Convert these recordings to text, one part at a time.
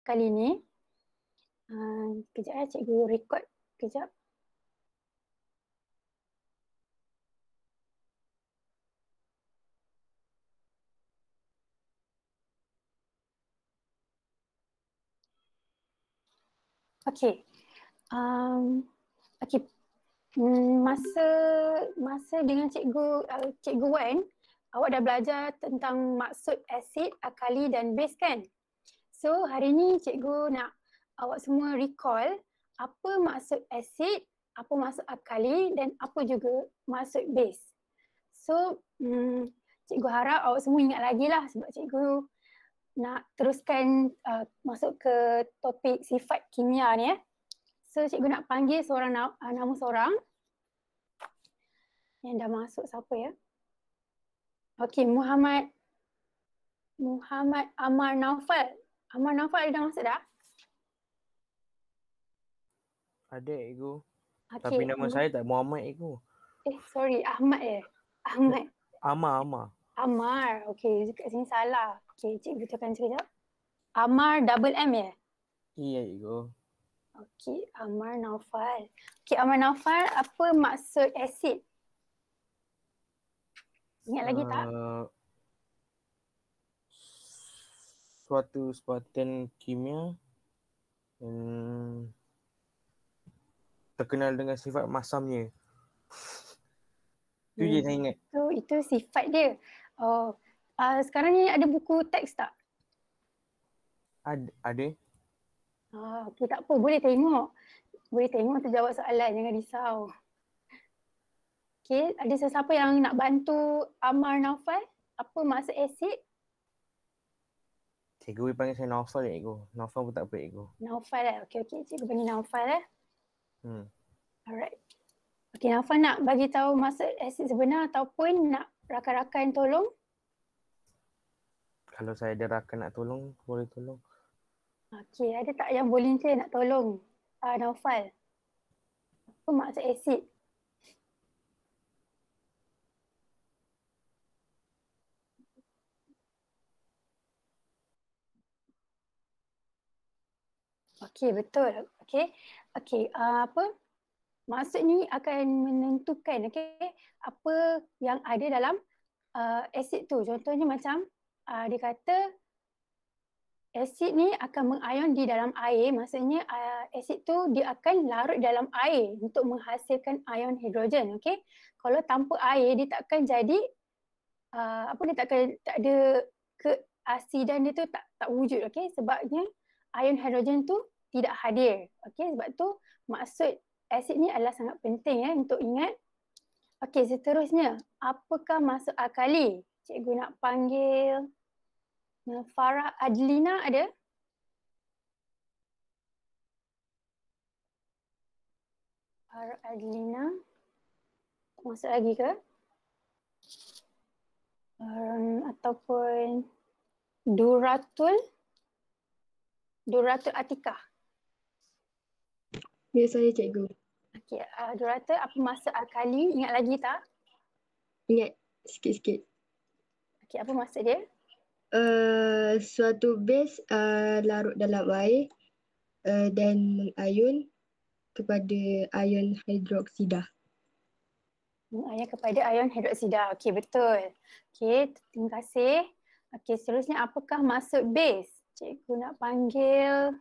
kali ni. Kejap cikgu record kejap. Okey. Okey. Masa dengan cikgu Wan, awak dah belajar tentang maksud asid, alkali dan base kan? So hari ni cikgu nak awak semua recall apa maksud asid, apa maksud alkali dan apa juga maksud base. So cikgu harap awak semua ingat lagi lah sebab cikgu nak teruskan masuk ke topik sifat kimia ni . So cikgu nak panggil seorang nama seorang yang dah masuk, siapa ya? Okey, Muhammad Amar Naufal. Amar Naufal dah masuk dah? Ada cikgu. Okay. Tapi nama saya tak Muhammad cikgu. Sorry, Ahmad Ahmad. Amar. Okey, kat sini salah. Okey, cikgu betulkan sekejap. Amar double M ya? Iya cikgu. Okey, Amar Naufal. Okey, Amar Naufal, apa maksud asid? Ingat lagi tak? Suatu sebatan kimia yang terkenal dengan sifat masamnya. Itu je saya ingat. Itu sifat dia. Sekarang ni ada buku teks tak? Ada. Apa tak apa, boleh tengok. Boleh tengok tu jawab soalan, jangan risau. Okay, ada sesiapa yang nak bantu Amar Naufal? Apa maksud asid? Cikgu panggil saya Naufal cikgu. Naufal pun tak apa cikgu. Naufal okey, cikgu panggil Naufal Alright. Okey, Naufal nak bagi tahu maksud asid sebenar ataupun nak rakan-rakan tolong? Kalau saya ada rakan nak tolong, boleh tolong. Okey, ada tak yang volunteer nak tolong Naufal? Apa maksud asid? Okey, betul. Okey, apa? Maksud ni akan menentukan apa yang ada dalam asid tu. Contohnya macam dia kata asid ni akan mengayon di dalam air, maksudnya asid tu dia akan larut dalam air untuk menghasilkan ion hidrogen. Okey. Kalau tanpa air dia takkan jadi tak ada keasidan dia tu tak wujud. Okey, sebabnya ion hidrogen tu tidak hadir. Okey, sebab tu maksud asid ni adalah sangat penting untuk ingat. Okey, seterusnya, apakah maksud alkali? Cikgu nak panggil Farah Adlina, ada? Farah Adlina. Masuk lagi ke? Ataupun Duratul Atikah. Ya, saya cikgu. Okey, Duratul, apa maksud alkali? Ingat lagi tak? Ingat sikit-sikit. Okey, apa maksud dia? Suatu base larut dalam air dan mengayon kepada ion hidroksida. Mengayon kepada ion hidroksida. Okey, betul. Okey, terima kasih. Okey, seterusnya apakah maksud base? Cikgu nak panggil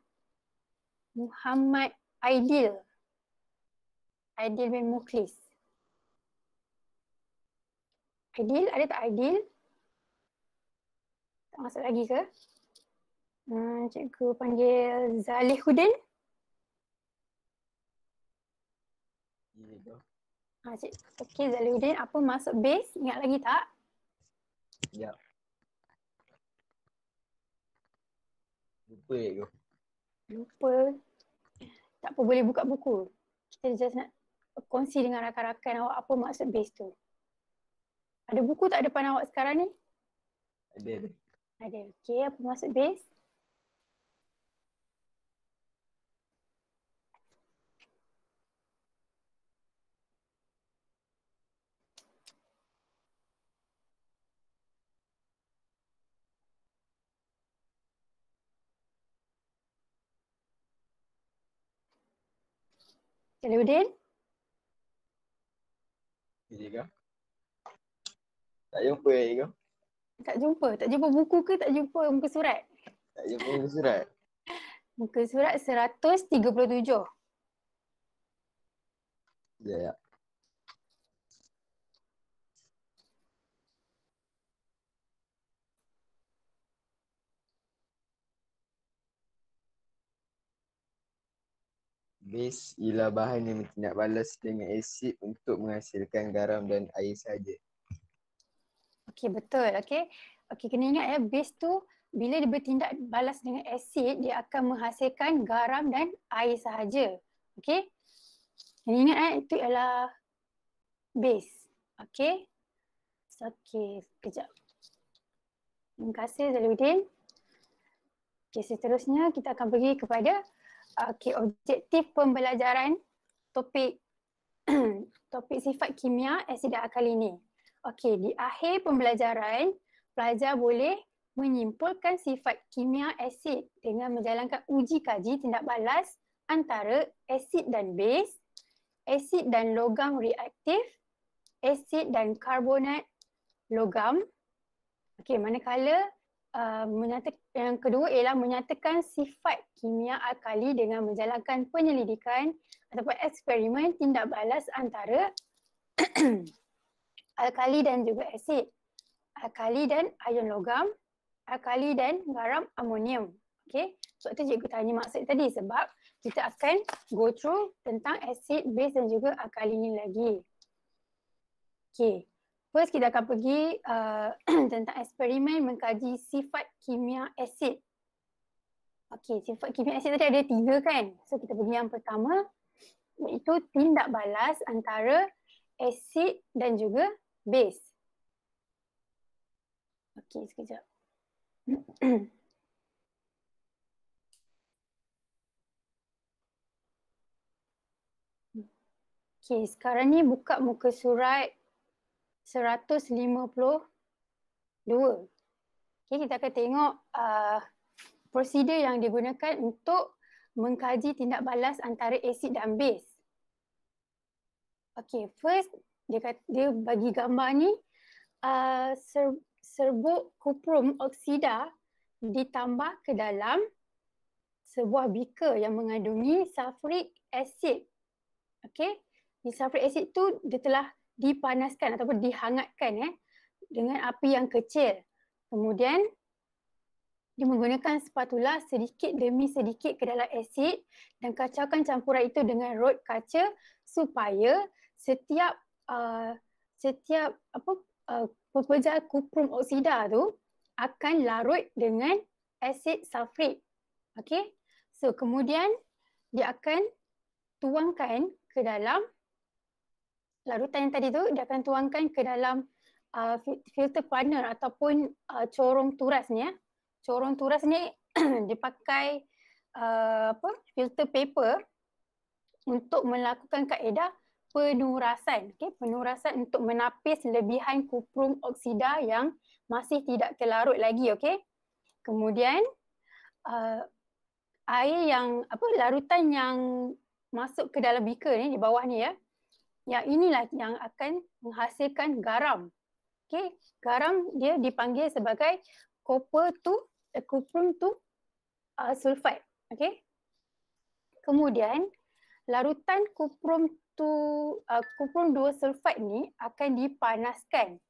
Muhammad Aidil. Aidil bin Mukhlis. Aidil, ada tak Aidil? Tak masuk lagi ke? Cikgu panggil Zalihuddin. Okey, Zalihuddin, apa maksud base? Ingat lagi tak? Ya. Lupa cikgu. Lupa. Tak apa, boleh buka buku. Kita just nak kongsi dengan rakan-rakan awak apa maksud base tu. Ada buku tak depan awak sekarang ni? Ada. Ada. Okey, apa maksud base? Jalaluddin? Ini kau. Tak jumpa lagi kau. Tak jumpa? Tak jumpa buku ke tak jumpa muka surat? Tak jumpa muka surat. Muka surat 137. Ya. Base ialah bahan yang bertindak balas dengan asid untuk menghasilkan garam dan air sahaja. Okey, betul. Okey. Okey, kena ingat ya, base tu bila dia bertindak balas dengan asid, dia akan menghasilkan garam dan air sahaja. Okey. Kena ingat itu ialah base. Okey. Okey, sekejap. Terima kasih Jalaluddin. Okey, seterusnya kita akan pergi kepada objektif pembelajaran topik topik sifat kimia asid dan alkali ini. Okey, di akhir pembelajaran, pelajar boleh menyimpulkan sifat kimia asid dengan menjalankan uji kaji tindak balas antara asid dan base, asid dan logam reaktif, asid dan karbonat logam. Okey, manakala yang kedua ialah menyatakan sifat kimia alkali dengan menjalankan penyelidikan ataupun eksperimen tindak balas antara alkali dan juga asid, alkali dan ion logam, alkali dan garam amonium. Okey, sebab tu cikgu tanya maksud tadi sebab kita akan go through tentang asid, base dan juga alkali ni lagi. Okey, first kita akan pergi tentang eksperimen mengkaji sifat kimia asid. Okey, sifat kimia asid tadi ada 3 kan? So kita pergi yang pertama, iaitu tindak balas antara asid dan juga base. Okey, sekejap. Okey, sekarang ni buka muka surat 152. Okey, kita akan tengok prosedur yang digunakan untuk mengkaji tindak balas antara asid dan base. Okey, first dia bagi gambar ni serbuk kuprum oksida ditambah ke dalam sebuah beaker yang mengandungi sulfuric acid. Okey, di sulfuric acid tu dia telah dipanaskan ataupun dihangatkan dengan api yang kecil. Kemudian dia menggunakan spatula sedikit demi sedikit ke dalam asid dan kacaukan campuran itu dengan rod kaca supaya setiap pepejal kuprum oksida tu akan larut dengan asid sulfurik. Okey. So kemudian dia akan tuangkan ke dalam larutan yang tadi tu, dia akan tuangkan ke dalam filter panel ataupun corong turas ni ya. Corong turas ni dia pakai filter paper untuk melakukan kaedah penurasan. Okay? Penurasan untuk menapis lebihan kuprum oksida yang masih tidak terlarut lagi. Okay? Kemudian air yang larutan yang masuk ke dalam beaker ni di bawah ni ya. Yang inilah yang akan menghasilkan garam. Okay? Garam dia dipanggil sebagai kuprum sulfide. Okay? Kemudian larutan kuprum 2 sulfide ni akan dipanaskan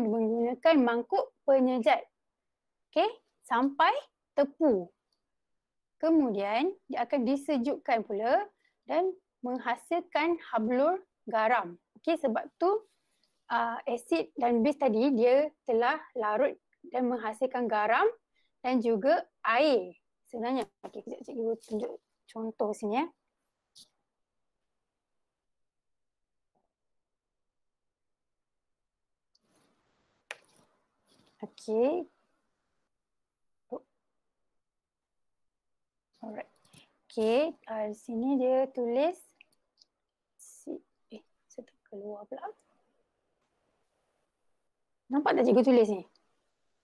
menggunakan mangkuk penyejat. Okay? Sampai tepu. Kemudian dia akan disejukkan pula dan menghasilkan hablur garam. Okay, sebab tu asid dan base tadi dia telah larut dan menghasilkan garam dan juga air sebenarnya. Okay, kejap cikgu tunjuk contoh sini ya. Okay. Alright. Okay, di sini dia tulis saya tak keluar pula. Nampak tak cikgu tulis ni?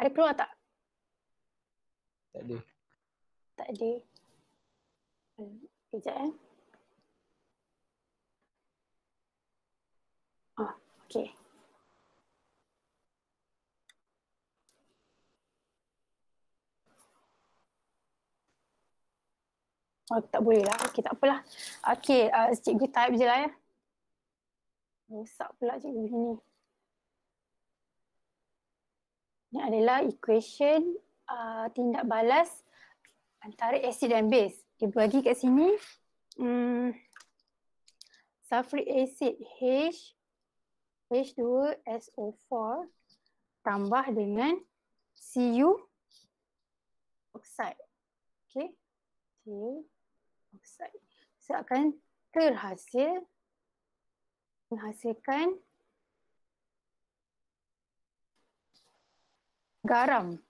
Ada keluar tak? Tak ada. Tak ada. Sekejap Okey. Oh, tak boleh lah. Okey, tak apalah. Okey, cikgu type je lah ya. Rosak pula cikgu sini. Ini adalah equation tindak balas antara asid dan base. Dia bagi kat sini sulfuric acid H2SO4 tambah dengan Cu oxide. Okey. Cu oxide. So akan menghasilkan garam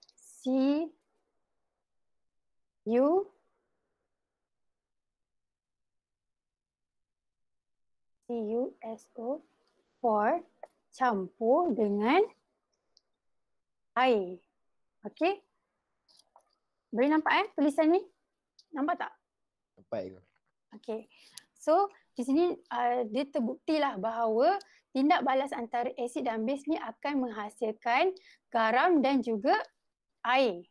CuSO4 campur dengan air. Okey. Boleh nampak tulisan ni? Nampak tak? Nampak ke? Okey. So di sini dia terbuktilah bahawa tindak balas antara asid dan base ni akan menghasilkan garam dan juga air.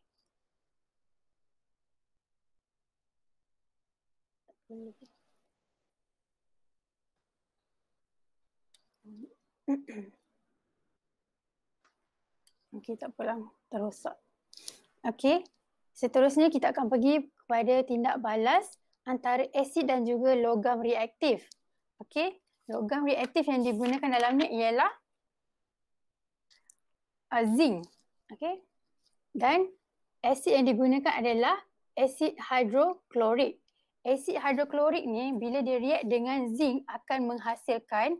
Okey, tak apalah, terosak. Okey. Seterusnya kita akan pergi kepada tindak balas antara asid dan juga logam reaktif. Okey. Logam reaktif yang digunakan dalamnya ialah zinc. Okey. Dan asid yang digunakan adalah asid hidroklorik. Asid hidroklorik ni bila dia react dengan zinc akan menghasilkan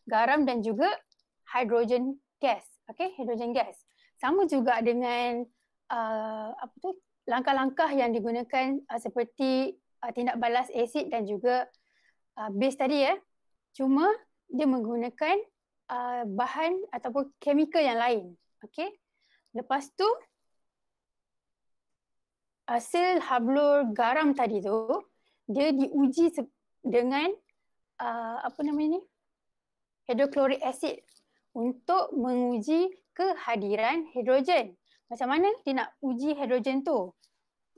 garam dan juga hidrogen gas. Okey, hidrogen gas. Sama juga dengan langkah-langkah yang digunakan seperti tindak balas asid dan juga base tadi ya. Cuma dia menggunakan bahan ataupun chemical yang lain. Okey. Lepas tu hasil hablur garam tadi tu dia diuji dengan hidrochloric acid untuk menguji kehadiran hidrogen. Macam mana dia nak uji hidrogen tu?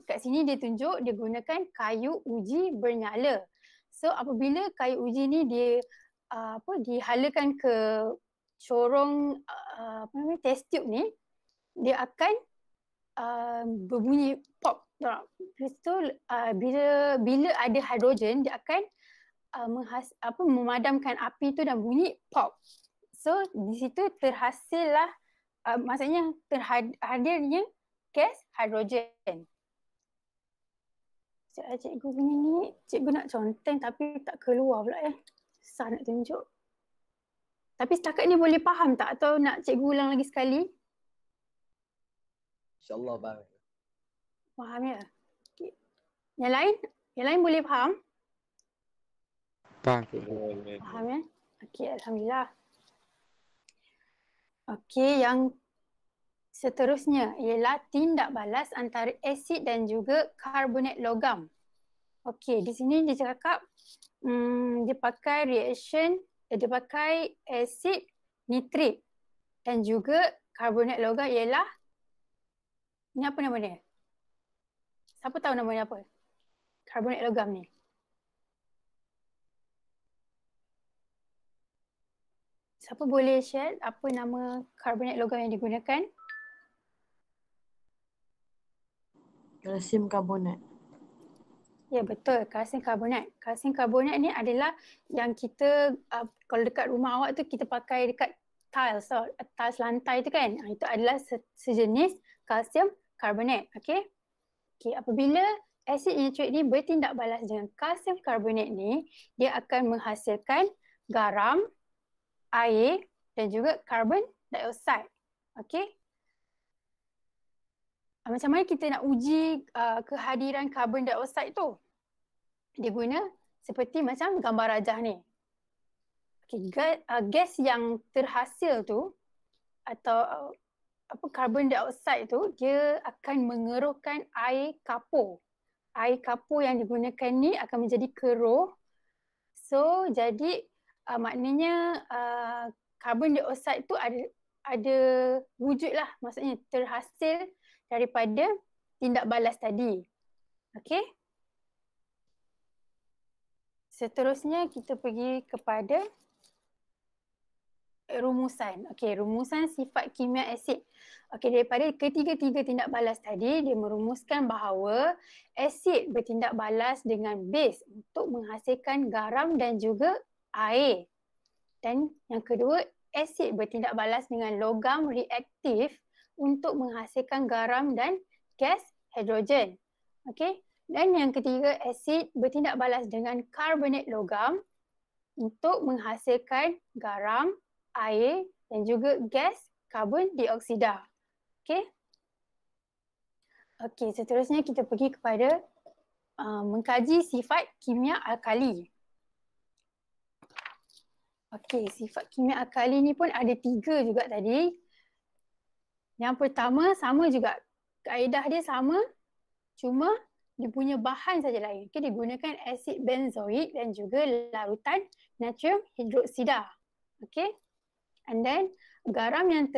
Kat sini dia tunjuk dia gunakan kayu uji bernyala. So apabila kayu uji ni dia dihalakan ke corong test tube ni, dia akan berbunyi pop. Lepas tu bila ada hidrogen dia akan memadamkan api tu dan bunyi pop. So di situ terhasillah maksudnya terhadirnya gas hidrogen. Cikgu punya ni, cikgu nak conteng tapi tak keluar pula ya. Susah nak tunjuk. Tapi setakat ni boleh faham tak atau nak cikgu ulang lagi sekali? InsyaAllah faham. Faham ya? Okay. Yang lain boleh faham? Faham. Faham ya? Okey, alhamdulillah. Okey, yang seterusnya ialah tindak balas antara asid dan juga karbonat logam. Okey, di sini dia cakap dia pakai dia pakai asid nitrit dan juga karbonat logam ialah ni apa nama dia? Siapa tahu nama dia apa? Karbonat logam ni. Siapa boleh share apa nama karbonat logam yang digunakan? Kalsium karbonat. Ya betul, kalsium karbonat. Kalsium karbonat ni adalah yang kita kalau dekat rumah awak tu kita pakai dekat tiles lantai tu kan. Itu adalah sejenis kalsium karbonat. Okey. Okey, apabila asid nitrit ni bertindak balas dengan kalsium karbonat ni, dia akan menghasilkan garam, air dan juga karbon dioksida. Okey. Macam mana kita nak uji kehadiran karbon dioksida tu? Dia guna seperti macam gambar rajah ni. Okay, gas yang terhasil tu atau karbon dioksida tu dia akan mengeruhkan air kapur. Air kapur yang digunakan ni akan menjadi keruh. So jadi maknanya karbon dioksida tu ada wujud lah, maksudnya terhasil daripada tindak balas tadi. Okey. Seterusnya kita pergi kepada rumusan. Okey, rumusan sifat kimia asid. Okey, daripada ketiga-tiga tindak balas tadi, dia merumuskan bahawa asid bertindak balas dengan base untuk menghasilkan garam dan juga air. Dan yang kedua, asid bertindak balas dengan logam reaktif untuk menghasilkan garam dan gas hidrogen. Okey. Dan yang ketiga, asid bertindak balas dengan karbonat logam untuk menghasilkan garam, air dan juga gas karbon dioksida. Okey. Okey, seterusnya kita pergi kepada mengkaji sifat kimia alkali. Okey, sifat kimia alkali ni pun ada 3 juga tadi. Yang pertama sama juga. Kaedah dia sama, cuma dia punya bahan saja lain. Okay, dia gunakan asid benzoik dan juga larutan natrium hidroksida. Okay. And then garam yang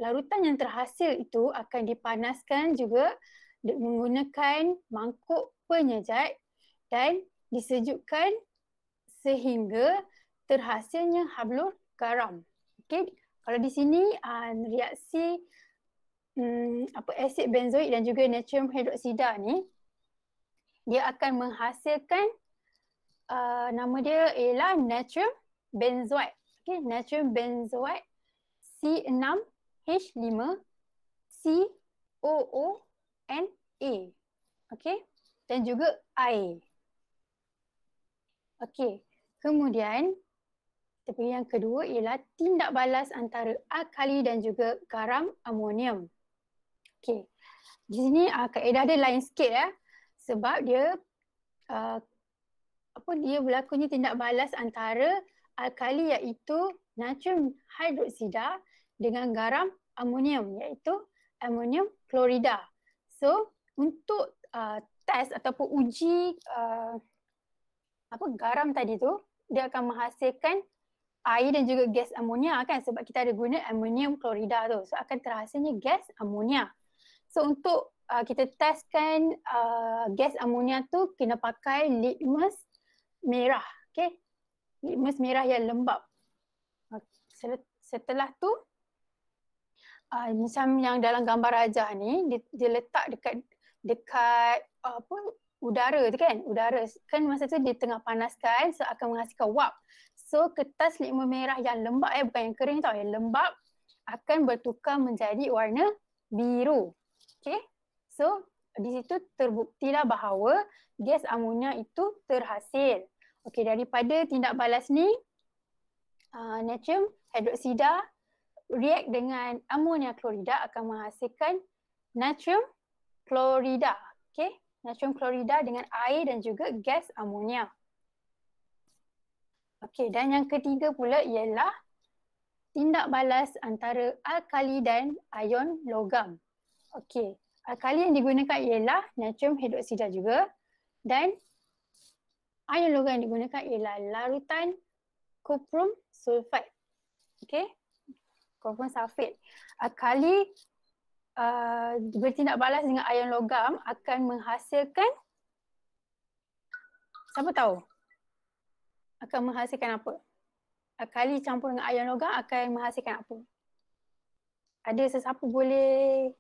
larutan yang terhasil itu akan dipanaskan juga menggunakan mangkuk penyejat dan disejukkan sehingga terhasilnya hablur garam. Okay. Kalau di sini reaksi asid benzoik dan juga natrium hidroksida ni, dia akan menghasilkan nama dia ialah natrium benzoat. Okay, natrium benzoat C6H5 COONA. Okay, dan juga air. Okay, kemudian kita pergi yang kedua ialah tindak balas antara alkali dan juga garam amonium. Okay, di sini kaedah dia lain sikit ya. Sebab dia dia berlakunya tindak balas antara alkali iaitu natrium hidroksida dengan garam amonium iaitu amonium klorida. So untuk test ataupun uji garam tadi tu, dia akan menghasilkan air dan juga gas amonia kan, sebab kita ada guna amonium klorida tu. So akan terhasilnya gas amonia. So untuk kita testkan gas amonia tu, kena pakai litmus merah. Okay? Litmus merah yang lembap. Setelah tu, macam yang dalam gambar rajah ni, dia letak dekat udara tu kan. Udara kan masa tu dia tengah panaskan, so akan menghasilkan wap. So kertas litmus merah yang lembap bukan yang kering tau, yang lembap akan bertukar menjadi warna biru. Okay? So di situ terbuktilah bahawa gas amonia itu terhasil. Okey, daripada tindak balas ni, natrium hidroksida react dengan amonia klorida akan menghasilkan natrium klorida. Okey, natrium klorida dengan air dan juga gas amonia. Okey, dan yang ketiga pula ialah tindak balas antara alkali dan ion logam. Okey, alkali yang digunakan ialah natrium hidroksida juga, dan ion logam yang digunakan ialah larutan kuprum sulfat. Okey, kuprum sulfat. Alkali bertindak balas dengan ion logam akan menghasilkan, siapa tahu? Akan menghasilkan apa? Alkali campur dengan ion logam akan menghasilkan apa? Ada sesiapa boleh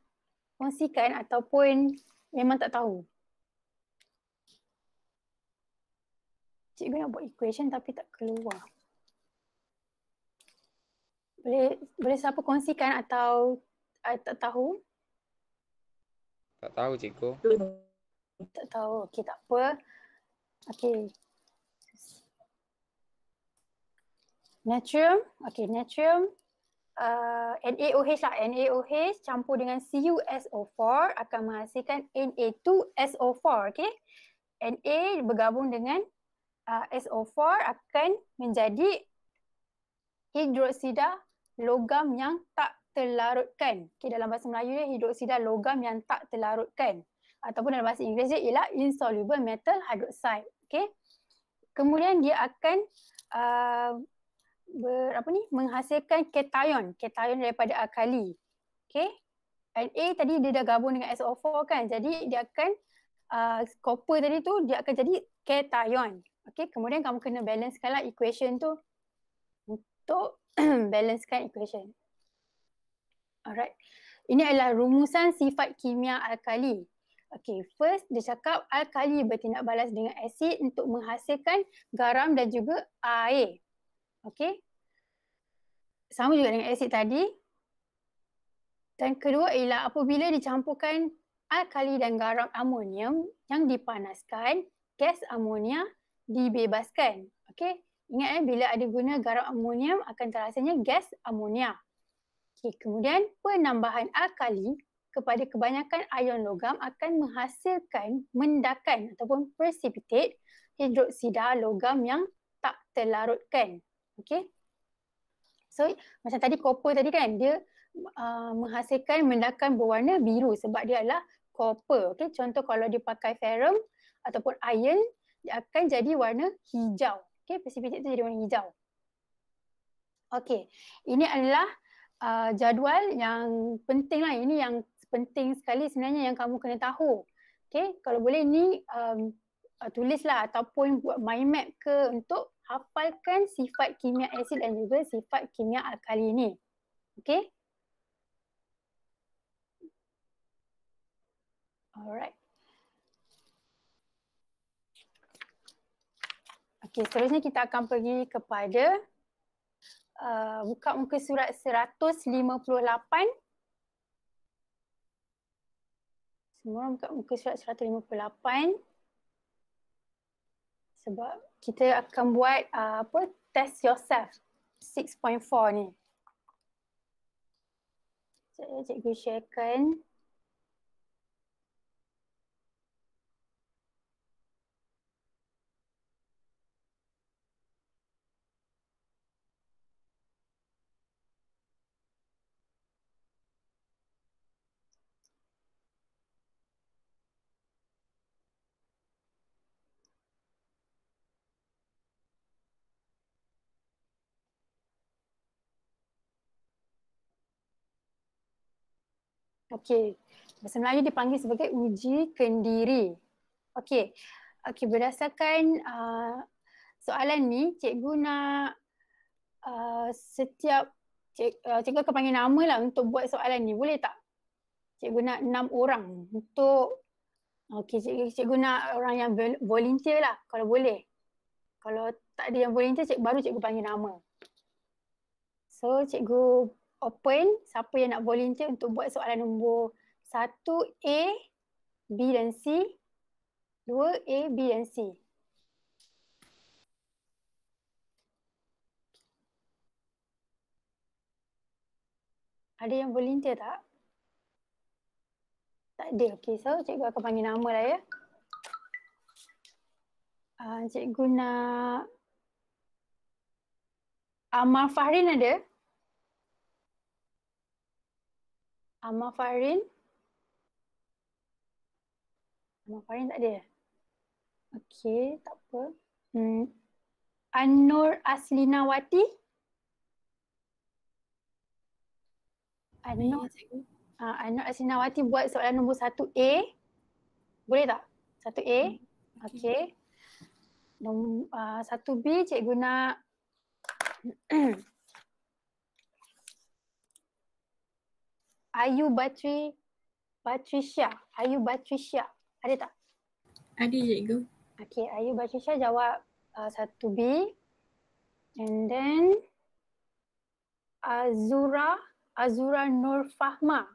kongsikan ataupun memang tak tahu? Cikgu nak buat equation tapi tak keluar. Boleh siapa kongsikan atau tak tahu? Tak tahu cikgu. Tak tahu. Okey, tak apa. Okey. Natrium. Okey, natrium. NaOH lah. NaOH campur dengan CuSO4 akan menghasilkan Na2SO4. Okey. Na bergabung dengan SO4 akan menjadi hidroksida logam yang tak terlarutkan. Okay, dalam bahasa Melayu dia hidroksida logam yang tak terlarutkan. Ataupun dalam bahasa Inggeris dia ialah insoluble metal hydroxide. Okay. Kemudian dia akan menghasilkan cation daripada alkali. Okay. Na tadi dia dah gabung dengan SO4 kan. Jadi dia akan copper tadi tu dia akan jadi cation. Okay. Kemudian kamu kena balancekan lah equation tu untuk balancekan equation. Alright. Ini adalah rumusan sifat kimia alkali. Okay, first dia cakap alkali bertindak balas dengan asid untuk menghasilkan garam dan juga air. Okay. Sama juga dengan asid tadi. Dan kedua ialah apabila dicampurkan alkali dan garam amonium yang dipanaskan, gas amonia dibebaskan. Okay. Ingat bila ada guna garam amonium akan terhasilnya gas amonia. Okay. Kemudian penambahan alkali kepada kebanyakan ion logam akan menghasilkan mendakan ataupun precipitate hidroksida logam yang tak terlarutkan. Okay. So macam tadi copper tadi kan, dia menghasilkan mendakan berwarna biru sebab dia adalah copper. Okay. Contoh kalau dia pakai ferrum ataupun iron, dia akan jadi warna hijau. Okay. Precipitate itu jadi warna hijau. Okay. Ini adalah jadual yang penting lah. Ini yang penting sekali sebenarnya yang kamu kena tahu. Okay. Kalau boleh ni tulislah ataupun buat mind map ke untuk hafalkan sifat kimia asid dan juga sifat kimia alkali ni. Okay. Alright. Okay, seterusnya kita akan pergi kepada buka muka surat 158. Semua buka muka surat 158. Sebab kita akan buat test yourself 6.4 ni. Cikgu sharekan. Okey, bahasa Melayu dipanggil sebagai uji kendiri. Okey, berdasarkan soalan ni, cikgu nak cikgu akan panggil nama lah untuk buat soalan ni. Boleh tak? Cikgu nak 6 orang untuk, cikgu nak orang yang volunteer lah kalau boleh. Kalau tak ada yang volunteer, baru cikgu panggil nama. So, cikgu open siapa yang nak volunteer untuk buat soalan nombor 1A, B dan C, 2A, B dan C. Ada yang volunteer tak? Tak ada. Okay, so cikgu akan panggil nama lah ya. Cikgu nak Amal Fahrin ada? Amal Fahrin? Amal Fahrin tak ada? Okey, tak apa. An-Nur Aslinawati? An-Nur Aslinawati buat soalan nombor 1A. Boleh tak? 1A? Okey. 1B cikgu nak Ayu Batrisya. Ayu Batrisya. Ada tak? Ada cikgu. Okay, Ayu Batrisya jawab 1B. And then Azura Nur Fahma.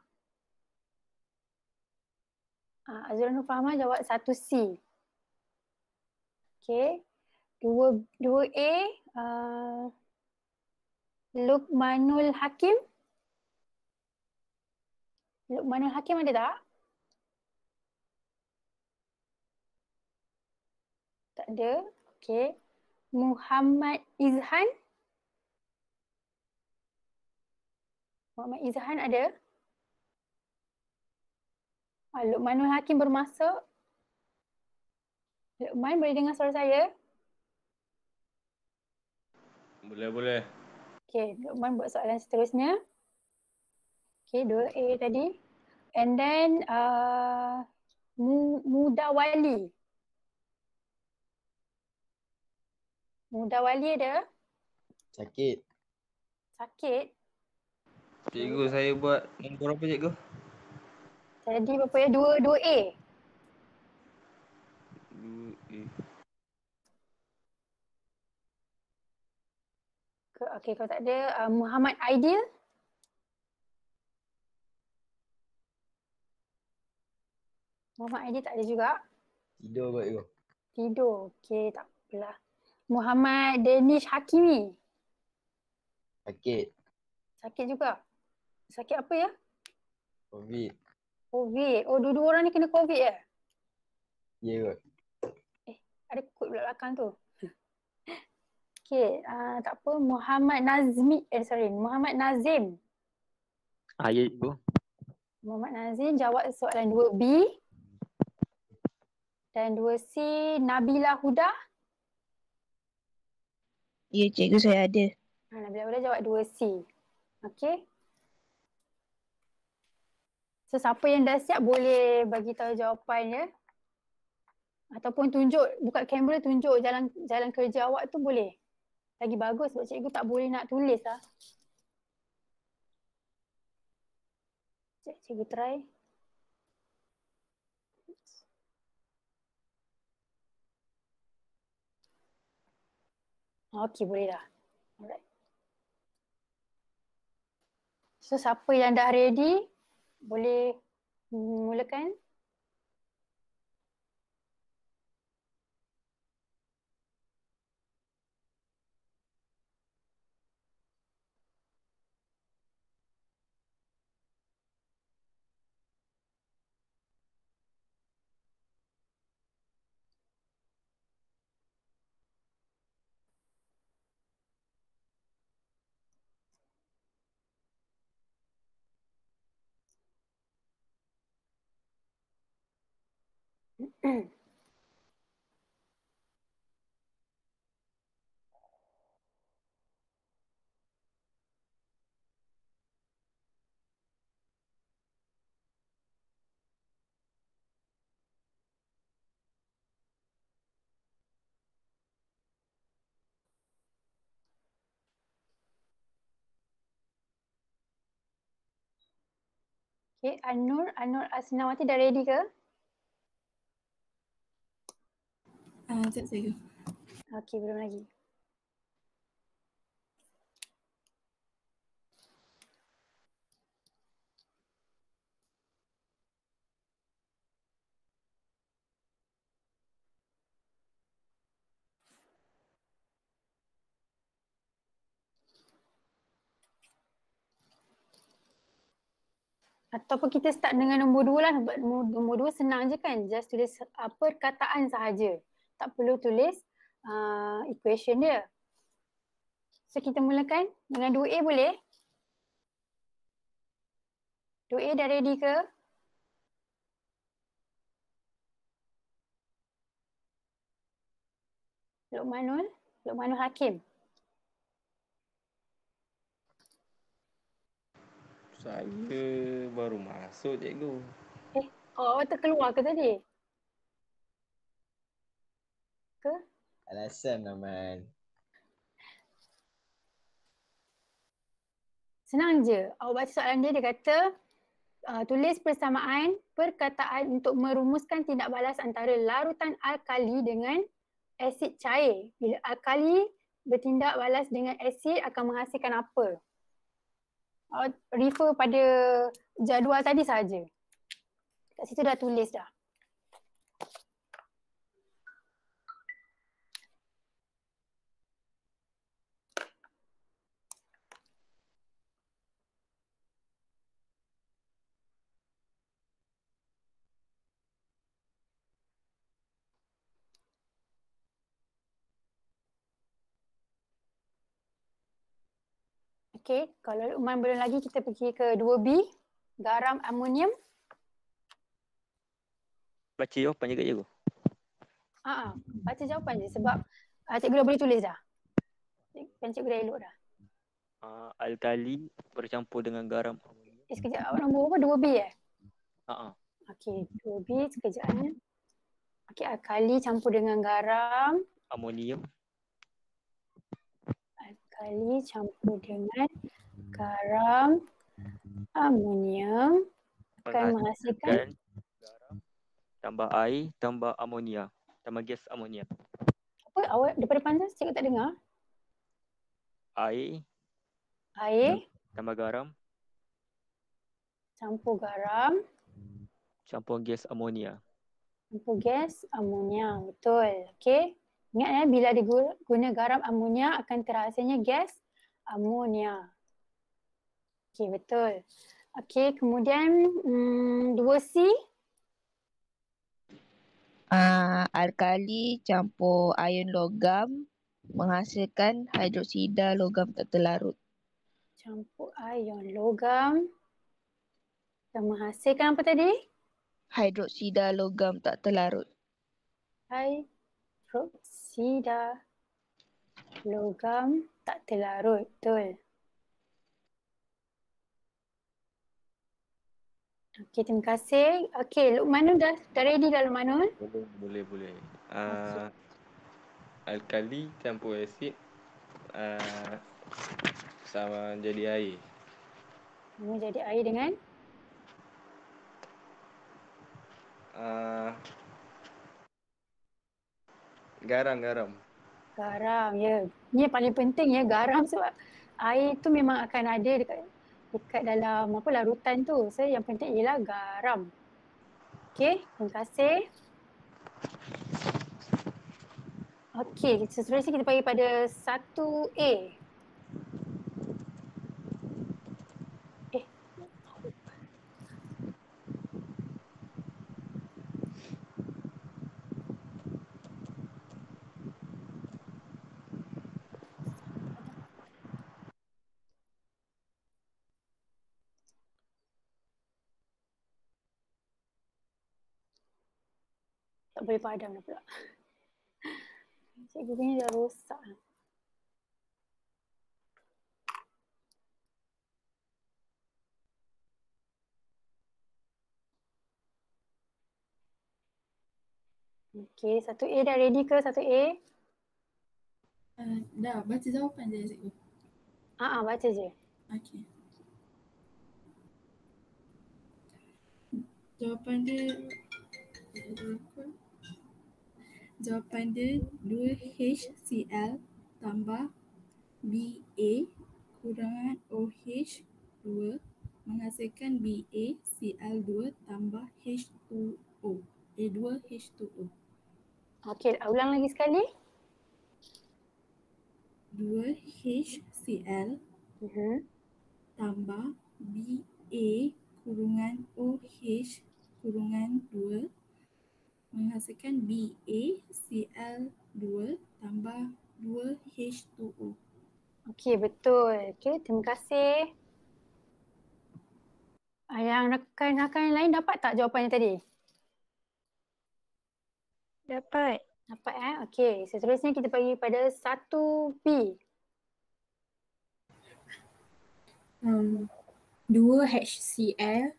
Azura Nur Fahma jawab 1C. Okay. 2A Luqmanul Hakim. Luqmanul Hakim ada tak? Tak ada. Okay. Muhammad Izhan. Muhammad Izhan ada? Luqmanul Hakim bermasuk. Luqman boleh dengar suara saya? Boleh. Okay, Lukman buat soalan seterusnya. Okay, 2A tadi. And then Mudawali. Mudawali ada Sakit. sakit. Cikgu, saya buat nombor apa cikgu? Jadi berapa ya? 2A. 2A. Okay, kalau tak ada Muhammad Aidil. Muhammad Aidil tak ada juga. Tidur kot you. Tidur. Okay, tak apalah. Muhammad Danish Hakimi. Sakit. Sakit juga. Sakit apa ya? Covid. COVID. Oh, dua-dua orang ni kena COVID ya? Ya kot. Ada kod pula belakang tu. Okay, tak apa. Muhammad Muhammad Nazim. Ya cikgu. Muhammad Nazim jawab soalan 2B. Dan 2C, Nabila Huda. Ya cikgu, saya ada. Nabila Huda jawab 2C. Okay. So, siapa yang dah siap boleh bagi tahu jawapannya. Ataupun tunjuk, buka kamera tunjuk jalan kerja awak tu boleh. Lagi bagus sebab cikgu tak boleh nak tulis lah. Cikgu try. Okey, boleh dah. Alright. So, siapa yang dah ready, boleh mulakan. Okay, Anur Asnawati dah ready ke? Sekejap saya. Okey, belum lagi. Ataupun kita start dengan nombor 2 lah. Nombor 2 senang je kan. Just tulis perkataan sahaja. Tak perlu tulis equation dia. So kita mulakan dengan 2A boleh? 2A dah ready ke? Luqmanul Hakim. Saya baru masuk cikgu. Awak terkeluar ke tadi? Ke? Alasan Aman. Senang je. Awak baca soalan dia kata tulis persamaan perkataan untuk merumuskan tindak balas antara larutan alkali dengan asid cair. Bila alkali bertindak balas dengan asid akan menghasilkan apa? Awak refer pada jadual tadi saja. Kat situ dah tulis dah. Okey, kalau Luqman belum lagi kita pergi ke 2B, garam amonium. Baca jawapan je kat cikgu. Baca jawapan je sebab cikgu dah boleh tulis dah. Kan cikgu dah elok dah. Alkali bercampur dengan garam amonia. Sekejap, awak nombor berapa? 2B Okey, 2B sekejap Okey, alkali campur dengan garam. Amonium. Alkali campur dengan garam, amonium akan menghasilkan garam, tambah air, tambah amonia, tambah gas amonia. apa? Awak daripada pantas cikgu tak dengar. Air, Air tambah garam, campur garam, campur gas amonia. campur gas amonia. Betul. Okey. Ingat bila diguna garam amonia akan terhasilnya gas amonia. Okey, betul. Okey, kemudian 2C. Alkali campur ion logam menghasilkan hidroksida logam tak terlarut. Campur ion logam dan menghasilkan apa tadi? Hidroksida logam tak terlarut. Hidroksida logam tak terlarut. Betul. Okey, terima kasih. Okey, Luqmanun dah ready dah Luqmanun? Boleh. Alkali campur asid sama jadi air. Sama jadi air dengan? Garam. Garam, ya. Ni yang paling penting ya, garam sebab air tu memang akan ada dekat dalam larutan tu. So yang penting ialah garam. Okey, terima kasih. Okey, seterusnya kita pergi pada 1A. Tak boleh padam dah pula. Cikgu punya dah rosak. Okey, 1A dah ready ke 1A? Dah, baca jawapan je cikgu. Baca je. Okey. Jawapan dia 2HCl tambah Ba kurangan OH2 menghasilkan BaCl2 tambah H2O. 2H2O. Okey, ulang lagi sekali. 2HCl tambah Ba kurungan OH kurungan 2 menghasilkan BaCl2 tambah 2H2O. Okey, betul. Okey, terima kasih. Yang rakan-rakan lain dapat tak jawapannya tadi? Dapat. Dapat Okey, seterusnya kita pergi pada 1B. 2HCl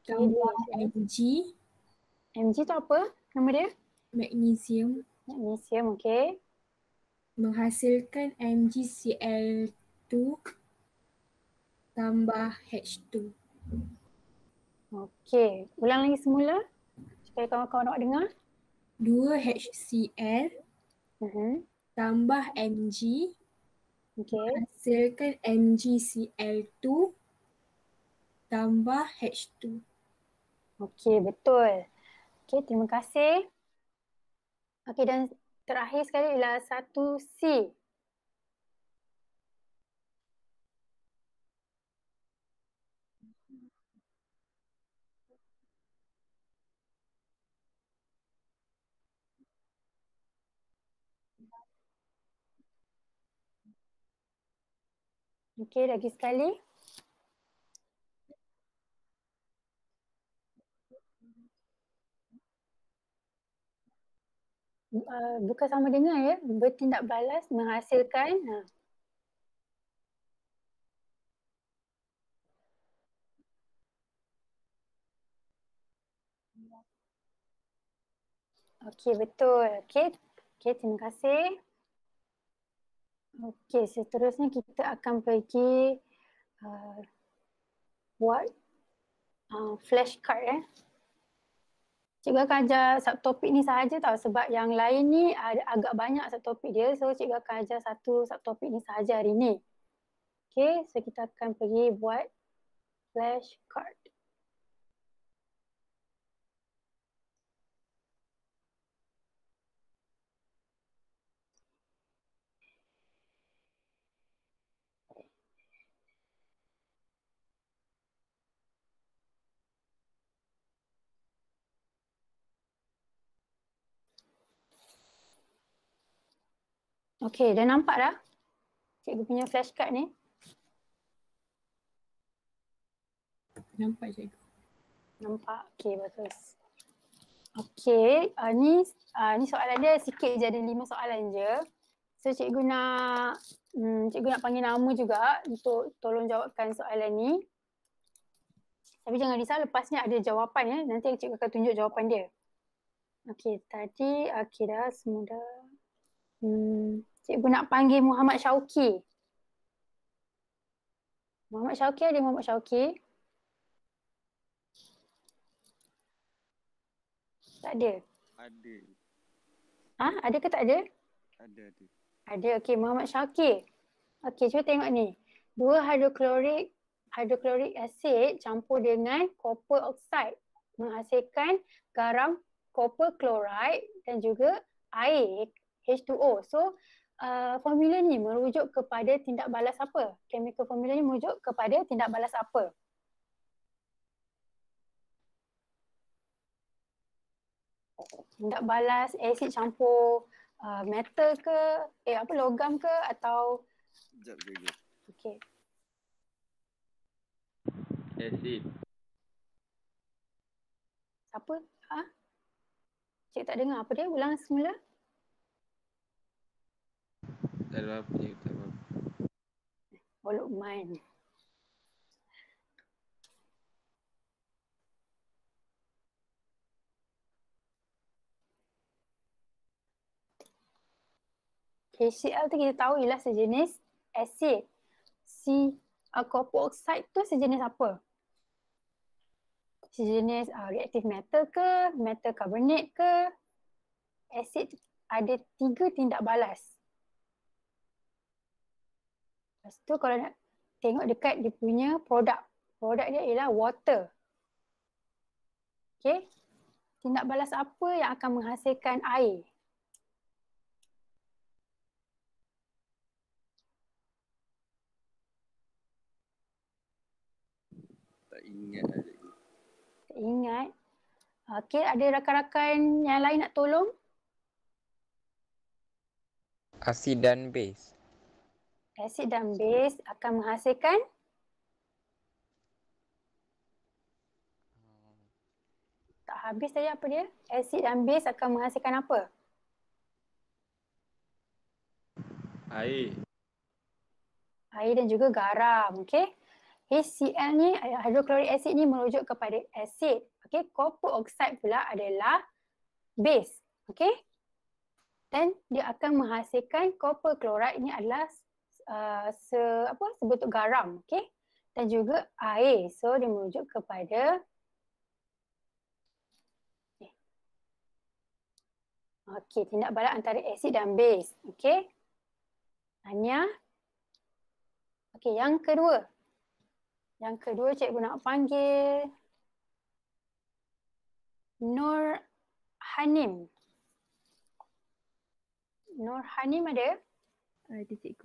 tambah 2HCl. Mg Mg tu apa nama dia? magnesium Magnesium, okey. menghasilkan MgCl2 tambah H2. Okey, ulang lagi semula supaya kawan-kawan awak dengar. 2HCl tambah Mg menghasilkan MgCl2 tambah H2. Okey, betul. Okey, terima kasih. Okey, dan terakhir sekali ialah 1C. Okey, lagi sekali. Bukan sama dengan ya, bertindak balas menghasilkan. Okey, betul. Okey. Okey, terima kasih. Okey, seterusnya kita akan pergi buat flashcard. Cikgu akan ajar subtopik ni sahaja tau sebab yang lain ni ada agak banyak subtopik dia. So cikgu akan ajar satu subtopik ni sahaja hari ni. Okay, so kita akan pergi buat flashcard. Okay, dah nampak dah cikgu punya flashcard ni? Nampak cikgu. Nampak? Okay, bagus. Okay, ni soalan dia sikit je, ada 5 soalan je. So cikgu nak panggil nama juga untuk tolong jawabkan soalan ni. Tapi jangan risau, lepas ni ada jawapan ya. Nanti cikgu akan tunjuk jawapan dia. Okay, tadi dah semua dah. Cikgu nak panggil Muhammad Syauqi. Muhammad Syauqi, ada Muhammad Syauqi? Tak ada? Ada. Ada ke tak ada? Ada. Ada, okey. Muhammad Syauqi. Okey, cuba tengok ni. 2 hydrochloric acid campur dengan copper oxide menghasilkan garam copper chloride dan juga air H2O. So, formula ni merujuk kepada tindak balas apa? Chemical formula ni merujuk kepada tindak balas apa? Tindak balas asid campur metal ke, logam ke atau Sekejap cikgu. okey. Asid. Siapa? Cik tak dengar apa dia? Ulang semula. Tak ada apa je, tak ada apa. Oh, Luqman. HCl tu kita tahu ialah sejenis asid. Copper oxide tu sejenis apa? Sejenis reaktif metal ke, metal carbonate ke? Asid ada 3 tindak balas. Lepas tu kalau nak tengok dekat dia punya produk dia ialah water. Okay. Tindak balas apa yang akan menghasilkan air? Tak ingat lah cikgu. Tak ingat. Okey, ada rakan-rakan yang lain nak tolong? Asid dan base. Asid dan base akan menghasilkan tak habis tadi apa dia? Asid dan base akan menghasilkan apa? Air. Air dan juga garam, okey. HCl ni, hydrochloric acid ni merujuk kepada asid. Okey, copper oxide pula adalah base, okey. Dan dia akan menghasilkan copper chloride ni adalah sebentuk garam, okey. Dan juga air. So dia merujuk kepada okey, tindak balas antara asid dan base, okey. Ania. Okey, yang kedua. Yang kedua cikgu nak panggil Nur Hanim. Nur Hanim ada? Ada cikgu.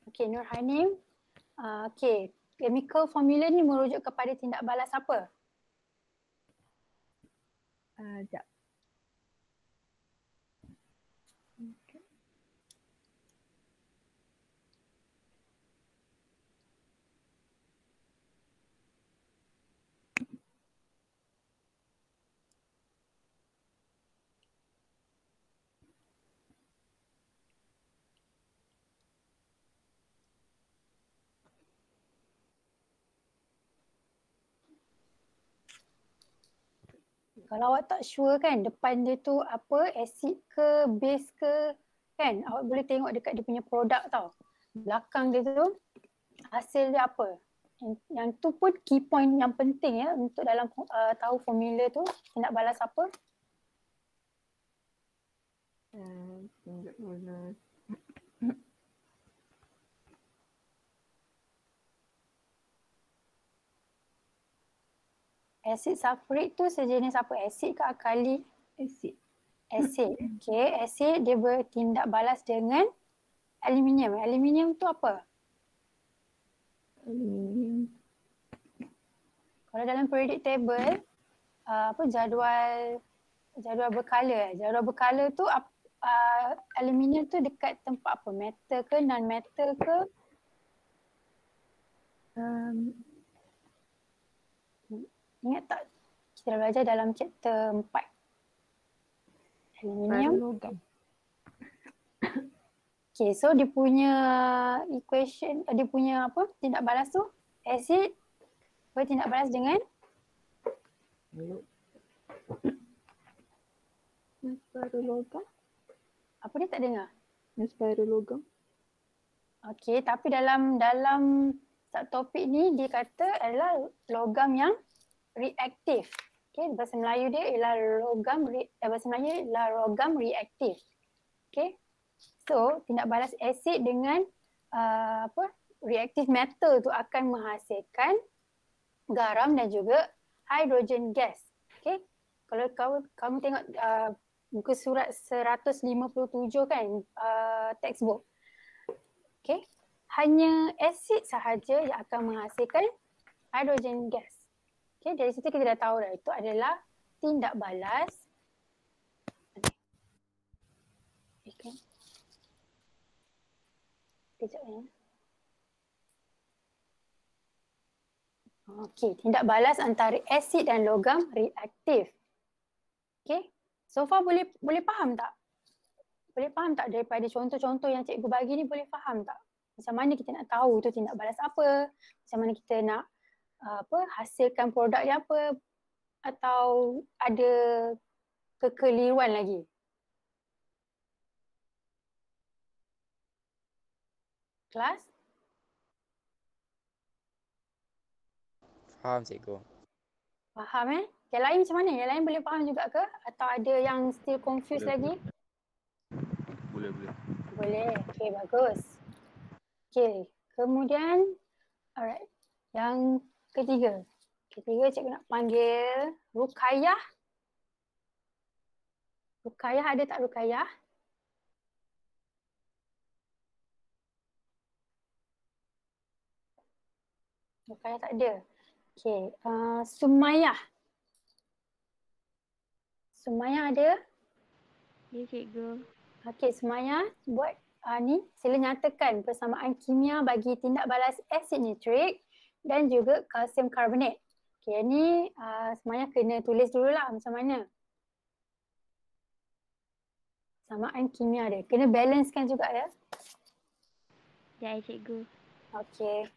Okey, Nur Hanim. Okey, chemical formula ni merujuk kepada tindak balas apa? Sekejap. Kalau awak tak sure kan depan dia tu apa, acid ke, base ke, kan awak boleh tengok dekat dia punya produk tau. Belakang dia tu hasil dia apa. Yang tu pun key point yang penting ya untuk dalam tahu formula tu tindak balas apa. Tindak balas. Asid sulfurik tu sejenis apa? Asid ke alkali? Asid. Asid. Okay, asid dia bertindak balas dengan aluminium. Aluminium tu apa? Aluminium. Kalau dalam periodic table, apa jadual berkala. Jadual berkala tu aluminium tu dekat tempat apa? Metal ke, non-metal ke? Ingat tak? Kita dah belajar dalam chapter 4. Aluminium. Logam. Okay, so dia punya equation, dia punya apa? Tindak balas tu, acid bertindak balas dengan Logam. apa dia tak dengar? Logam. Okay, tapi dalam subtopik ni dia kata adalah logam yang reaktif. Okay, bahasa Melayu dia ialah bahasa Melayu ialah logam reaktif. Okay, so tindak balas acid dengan reaktif metal tu akan menghasilkan garam dan juga hydrogen gas. Okay, kalau kamu tengok muka surat 157 kan, textbook. Okay, hanya asid sahaja yang akan menghasilkan hydrogen gas. Okay, dari situ kita dah tahu dah itu adalah tindak balas. Okay. Kejap ya. Okay, tindak balas antara asid dan logam reaktif. Okay, so far boleh faham tak? Boleh faham tak daripada contoh-contoh yang cikgu bagi ni, boleh faham tak? Macam mana kita nak tahu tu tindak balas apa? Macam mana kita nak hasilkan produk dia apa? Atau ada kekeliruan lagi? Kelas? Faham cikgu. Faham Yang lain macam mana? Yang lain boleh faham juga ke? Atau ada yang still confused lagi? Boleh. Boleh. Okay, bagus. Okay, kemudian alright. Yang ketiga. Cikgu nak panggil Rukayah. Rukayah ada tak Rukayah? Rukayah tak ada. Okay, Sumayah. Sumayah ada? Ya cikgu. Okay, Sumayah buat ni sila nyatakan persamaan kimia bagi tindak balas asid nitrik dan juga kalsium karbonat. Okay, ni Sumayah kena tulis dululah macam mana. Persamaan kimia dia. Kena balancekan juga ya. Ya cikgu. Okay.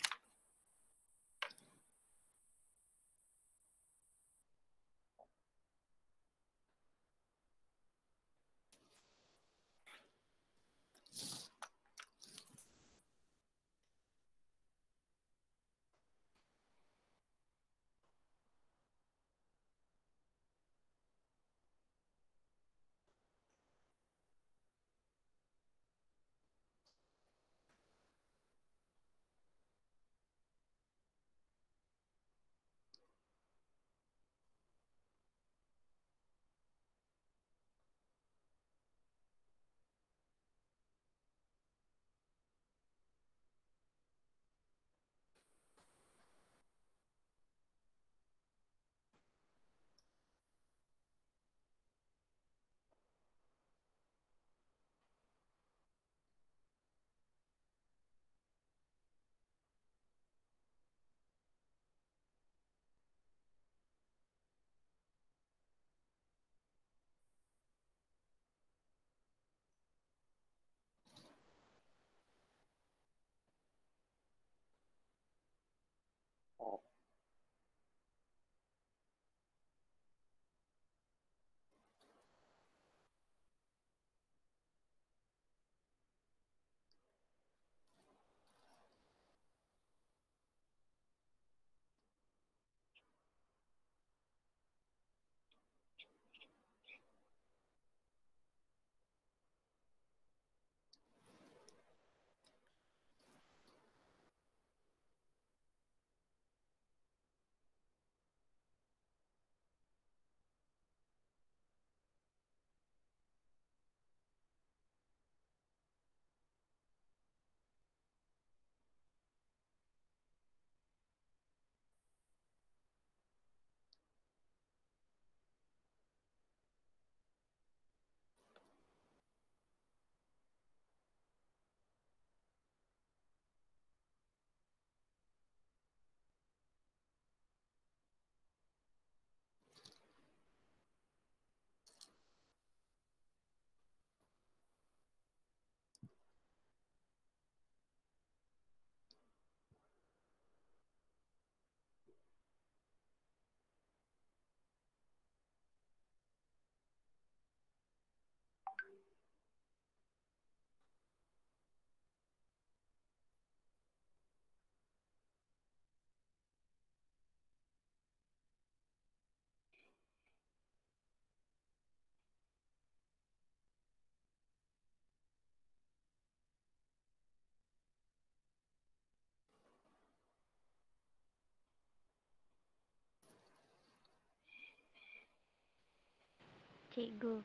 cikgu.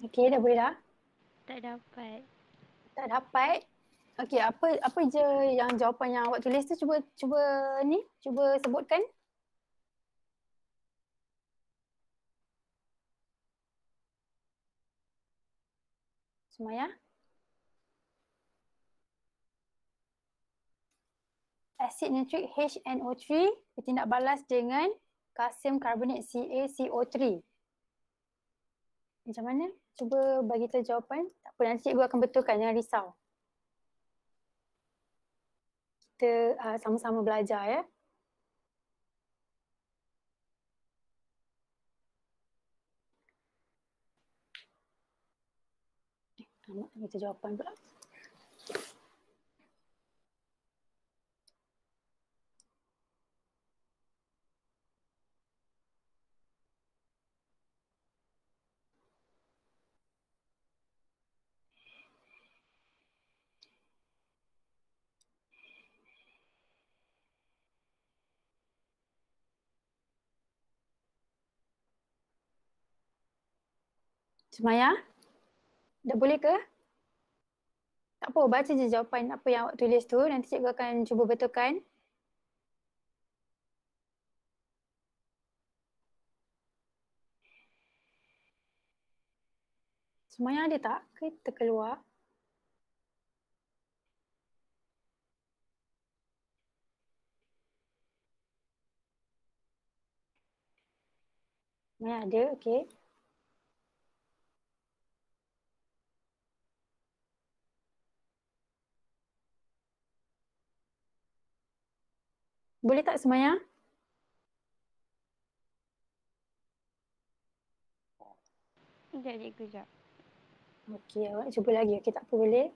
Okey, dah boleh dah? Tak dapat. Tak dapat. Okey, apa je yang jawapan yang awak tulis tu, cuba sebutkan. Sumaya. Asid nitrik HNO3 bertindak balas dengan kalsium karbonat CaCO3. Macam mana? Cuba bagi tahu jawapan. Tak apa, nanti cikgu akan betulkan, jangan risau. Kita sama-sama belajar ya. Nak kita jawapan pula. Sumaya, dah boleh ke? Tak apa, baca je jawapan apa yang awak tulis tu. Nanti cikgu akan cuba betulkan. Sumaya ada tak? Ke terkeluar? Sumaya ada, okey. Boleh tak Sumaya? Sekejap cikgu, sekejap. Okey, awak cuba lagi. Okey, tak apa, boleh.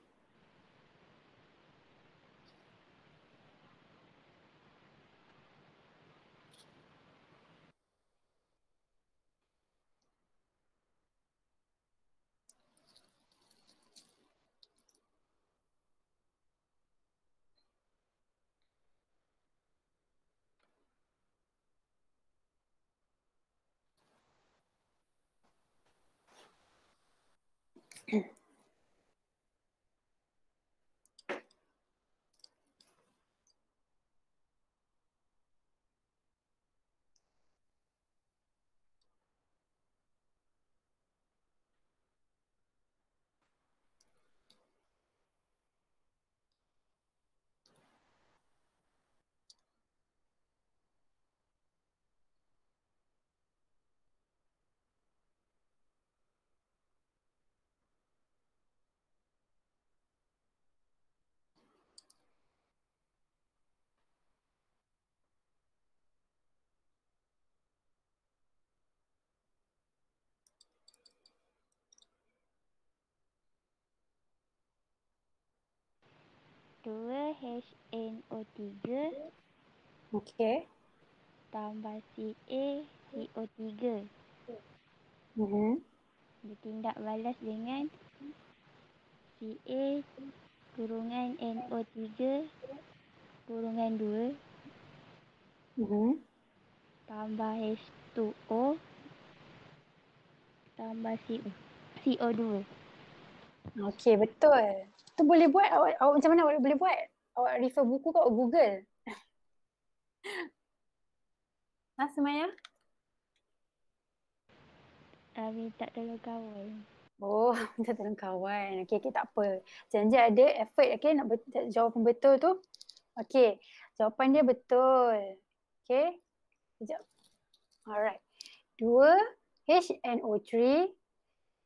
Dua HNO3 Okey. tambah CaCO3 bertindak balas dengan Ca kurungan NO3 kurungan 2 tambah H2O tambah CO2. Okey, betul. Tu boleh buat, awak macam mana awak boleh buat? Awak refer buku ke awak Google? Sumaya? Minta tolong kawan. Oh, minta tolong kawan. Okey, tak apa. Janji ada effort, okey, nak jawapan betul tu. Okey, jawapan dia betul. Okey, sekejap. Alright. 2 HNO3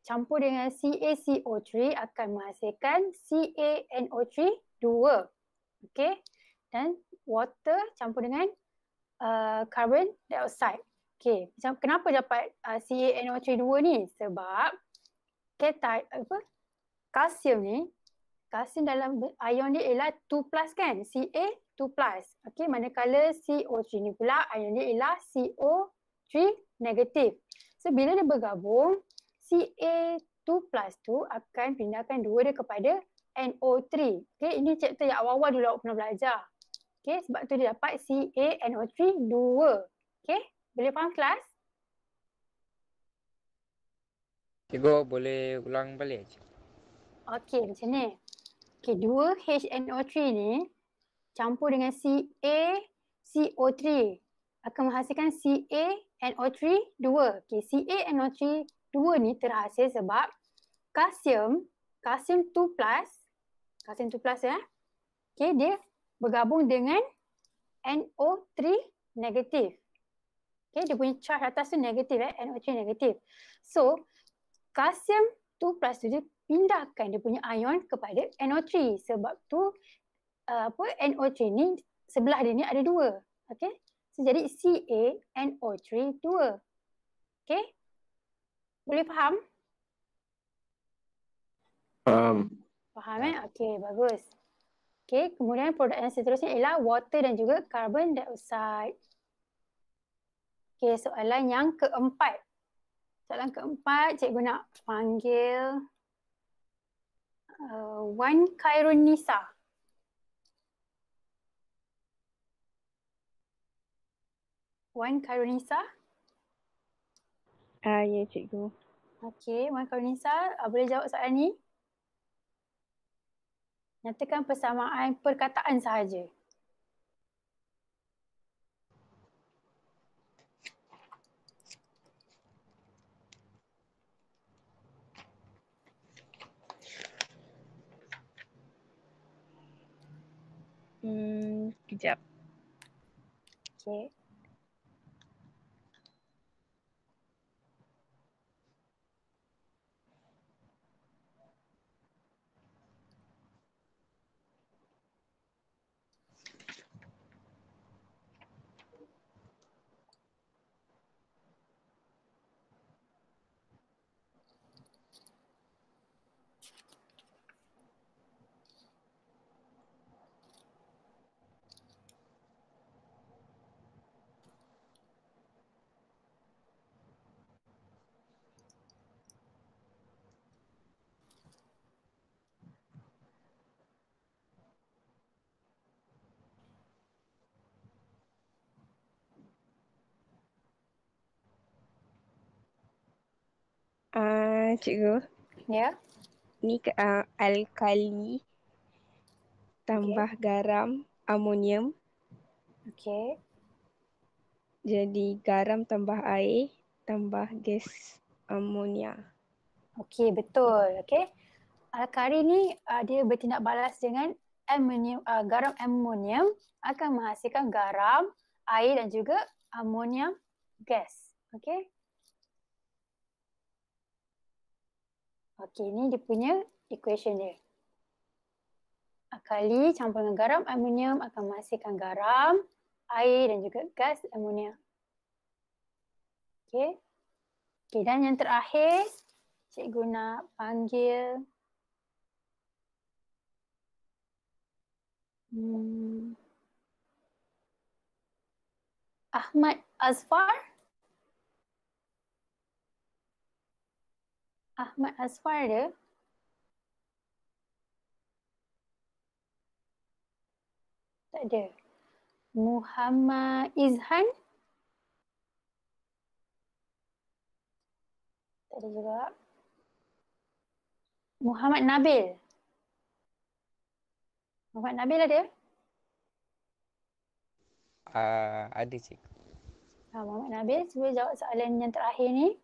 campur dengan CaCO3 akan menghasilkan CaNO3 2. Okey, dan water campur dengan carbon dioxide. Okey, kenapa dapat CaNO3 2 ni? Sebab kalsium dalam ion dia ialah 2+ kan? Ca 2+. Okey, manakala CO3 ni pula ion dia ialah CO3 negatif. So bila dia bergabung, Ca2+ tu akan pindahkan 2 dia kepada NO3. Okey, ini chapter yang awal-awal dulu awak pernah belajar. Okey, sebab tu dia dapat CaNO3 2. Okey, boleh faham kelas? Cikgu boleh ulang balik? Okey, macam ni. Okey, 2 HNO3 ni campur dengan CaCO3 akan menghasilkan CaNO3 2. Okey, CaNO3 2 ni terhasil sebab kalsium 2+, kalsium 2+ ya. Okey, dia bergabung dengan NO3 negatif. Okey, dia punya charge atas tu negatif NO3 negatif. So, kalsium 2+ tu dia pindahkan dia punya ion kepada NO3. Sebab tu NO3 ni sebelah dia ni ada 2. Okey. So, jadi CaNO3 2. Okey. Boleh faham? Faham Okey, bagus. Okey, kemudian produk yang seterusnya ialah water dan juga carbon dioxide. Okey, soalan yang keempat. Soalan keempat, cikgu nak panggil Wan Khairunisa. Wan Khairunisa. Ya, cikgu. Okey, Wan Khairunisa, boleh jawab soalan ni? Nyatakan persamaan perkataan sahaja. Kejap. Okey. Cikgu. Ya. Ni alkali tambah garam, amonium. Okey. Jadi garam tambah air tambah gas amonia. Okey, betul. Okey. Alkali ni dia bertindak balas dengan amonium, garam amonium akan menghasilkan garam, air dan juga amonium gas. Okey. Okey, ni dia punya equation dia. Alkali campur dengan garam amonium akan menghasilkan garam, air dan juga gas amonia. Okey. Okey, dan yang terakhir cikgu nak panggil Ahmad Azfar. Ahmad Azfar dia. Tak ada. Muhammad Izhan. Tak ada juga. Muhammad Nabil. Muhammad Nabil ada? Ada cikgu. Muhammad Nabil, cuba jawab soalan yang terakhir ni.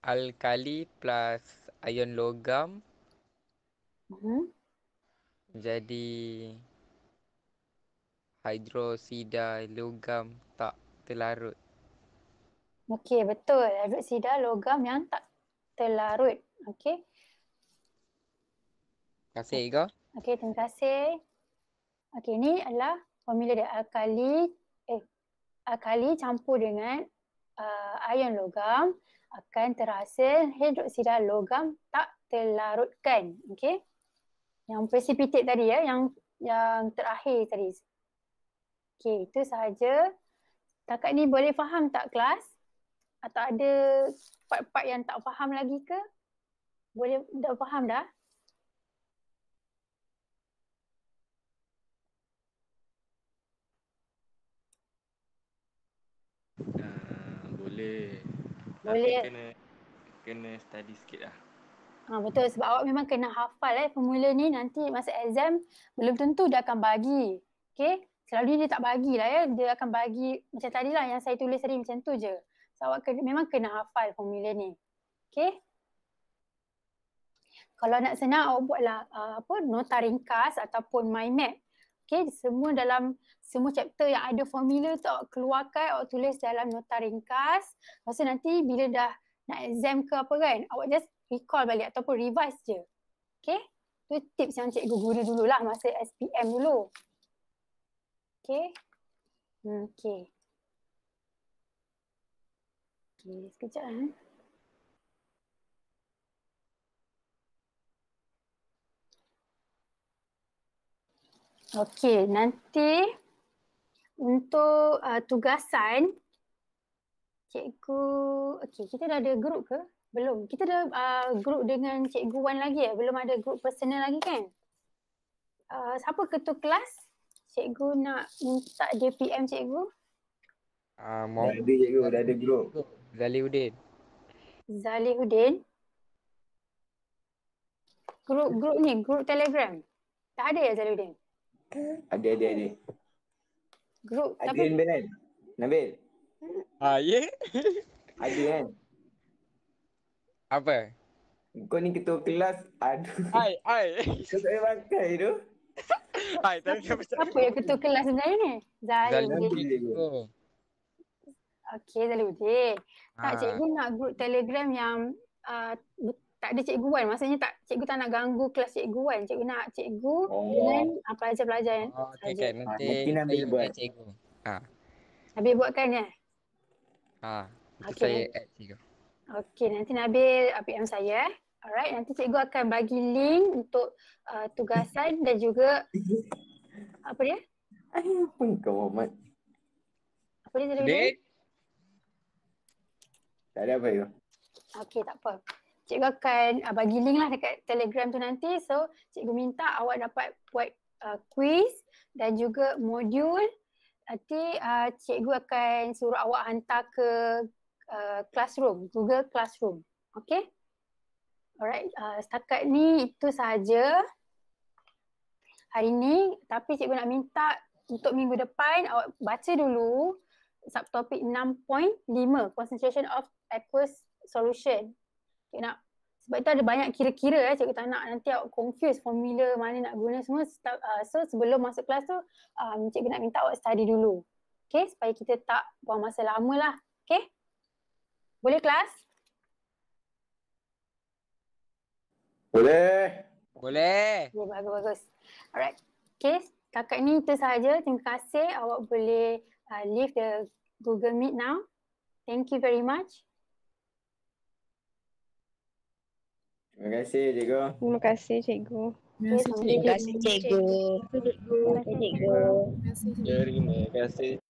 Alkali plus ion logam jadi hidroksida logam tak terlarut. Okey, betul. Hidroksida logam yang tak terlarut. Okey. Terima kasih, Ika. Okey, terima kasih. Okey, ni adalah formula dia. Alkali campur dengan ion logam akan terhasil hidroksida logam tak terlarutkan. Okey. Yang precipitate tadi ya, yang terakhir tadi. Okey, itu sahaja. Kakak ni boleh faham tak kelas? Atau ada part-part yang tak faham lagi ke? Boleh dah faham dah? Boleh. Boleh. Tapi kena study sikit lah. Betul, sebab awak memang kena hafal formula ni, nanti masa exam belum tentu dia akan bagi. Okay, selalunya dia tak bagilah dia akan bagi macam tadi lah yang saya tulis tadi macam tu je. So awak memang kena hafal formula ni. Okay. Kalau nak senang awak buatlah nota ringkas ataupun mind map. Okay, semua chapter yang ada formula tu awak keluarkan, awak tulis dalam nota ringkas. Lepas tu nanti bila dah nak exam ke apa kan, awak just recall balik ataupun revise je. Okay, tu tips yang cikgu guna dululah masa SPM dulu. Okay. Okay. Okay, sekejap Okey, nanti untuk tugasan, cikgu, okey, kita dah ada grup ke? Belum. Kita dah grup dengan cikgu Wan lagi belum ada grup personal lagi kan? Siapa ketua kelas? Cikgu nak minta dia PM cikgu? Dah ada cikgu, dah ada grup. Zalihuddin. Zalihuddin. Grup ni, grup Telegram. Tak ada ya Zalihuddin? Ada. Grup Ada tapi kan? Nabil? Ya? Ada kan? Apa? Kau ni ketua kelas. Aduh. Hai. Kau tak payah pakai tu. Hai, tapi siapa yang ketua kelas sebenarnya ni? Zalihuddin. Zalihuddin. Okey, Zalihuddin. Tak, cikgu nak grup Telegram yang tak ada cikgu Wan. Maksudnya cikgu tak nak ganggu kelas cikgu Wan. Cikgu nak cikgu dengan pelajar-pelajar yang Okey, nanti Nabil buat. Cikgu. Nabil buatkan ya? Nanti saya add cikgu. Okey, nanti Nabil PM saya. Alright, nanti cikgu akan bagi link untuk tugasan dan juga apa dia? Apa kau Muhammad? Apa dia Zalihuddin? Tak ada apa tu. Okey, tak apa. Cikgu akan bagi link lah dekat Telegram tu nanti. So, cikgu minta awak dapat buat quiz dan juga modul. Nanti cikgu akan suruh awak hantar ke Classroom, Google Classroom. Okay? Alright, setakat ni itu sahaja hari ni. Tapi cikgu nak minta untuk minggu depan awak baca dulu subtopik 6.5, Concentration of Aqueous Solution. Sebab itu ada banyak kira-kira cikgu tak nak nanti awak confuse formula mana nak guna semua. So sebelum masuk kelas tu cikgu nak minta awak study dulu. Okay, supaya kita tak buang masa lama lah. Okay, boleh kelas? Boleh. Bagus. Alright. Okay, setakat ni itu sahaja. Terima kasih. Awak boleh leave the Google Meet now. Thank you very much. Terima kasih cikgu. Terima kasih cikgu. Terima kasih cikgu. Terima kasih.